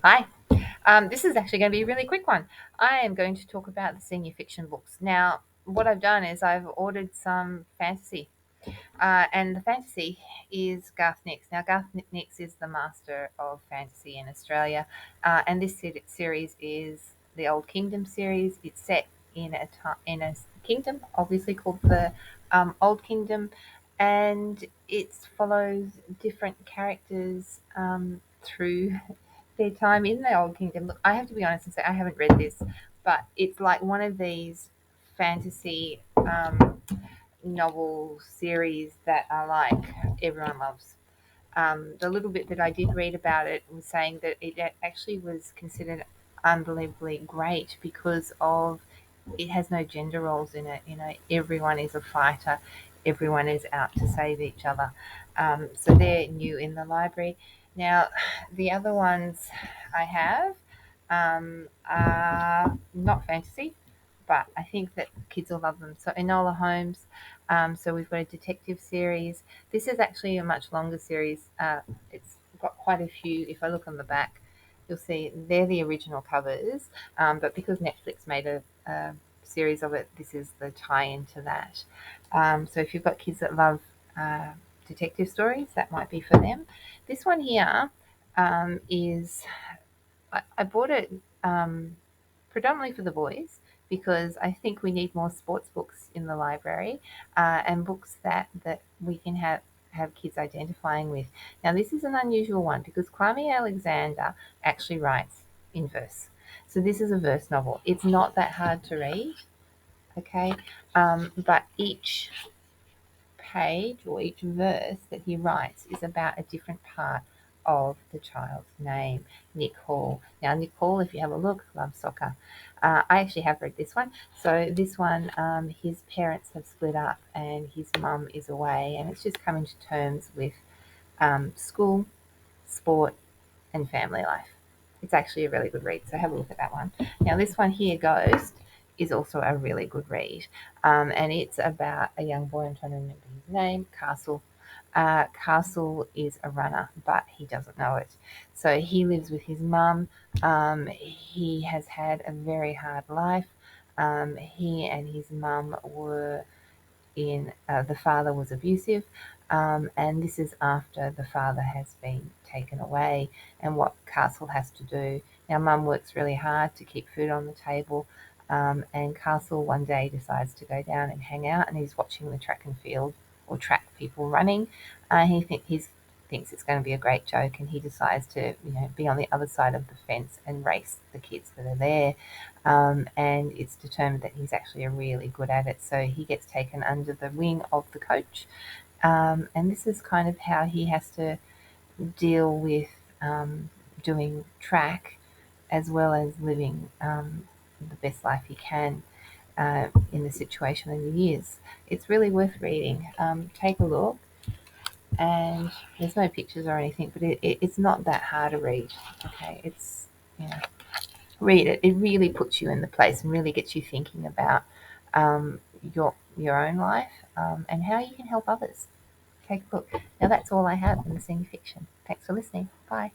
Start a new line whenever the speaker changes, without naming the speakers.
Hi. This is actually going to be a really quick one. I am going to talk about the senior fiction books. Now, what I've done is I've ordered some fantasy, and the fantasy is Garth Nix. Now, Garth Nix is the master of fantasy in Australia, and this series is the Old Kingdom series. It's set in a kingdom, obviously called the Old Kingdom, and it follows different characters through their time in the Old Kingdom. Look, I have to be honest and say I haven't read this, but it's like one of these fantasy novel series that are like everyone loves. The little bit that I did read about it was saying that it actually was considered unbelievably great because of it has no gender roles in it. You know, everyone is a fighter, everyone is out to save each other. So they're new in the library. Now, the other ones I have are not fantasy, but I think that kids will love them. So Enola Holmes. So we've got a detective series. This is actually a much longer series. It's got quite a few. If I look on the back, you'll see they're the original covers. But because Netflix made a series of it, this is the tie-in to that. So if you've got kids that love uh, detective stories, that might be for them. This one here is I bought it predominantly for the boys because I think we need more sports books in the library and books that we can have kids identifying with. Now, this is an unusual one because Kwame Alexander actually writes in verse. So this is a verse novel. It's not that hard to read, okay? But each page or each verse that he writes is about a different part of the child's name. Nick Hall. Now, Nick Hall, if you have a look, loves soccer. I actually have read this one. So this one, his parents have split up and his mum is away, and it's just coming to terms with school, sport, and family life. It's actually a really good read, so have a look at that one. Now, this one here, Ghost, is also a really good read, and it's about a young boy. I'm trying to remember his name, Castle. Castle is a runner, but he doesn't know it. So he lives with his mum. He has had a very hard life. He and his mum were in the father was abusive, and this is after the father has been taken away, and what Castle has to do. Now, mum works really hard to keep food on the table, and Castle one day decides to go down and hang out, and he's watching the track and field or track people running. He thinks it's going to be a great joke, and he decides to be on the other side of the fence and race the kids that are there. And it's determined that he's actually really good at it. So he gets taken under the wing of the coach, and this is kind of how he has to deal with doing track as well as living the best life he can in the situation that he is. It's really worth reading. Take a look, and there's no pictures or anything, but it's not that hard to read. Okay, it's you know read it. It really puts you in the place and really gets you thinking about your own life and how you can help others. Take a look. Now that's all I have in the senior fiction. Thanks for listening. Bye.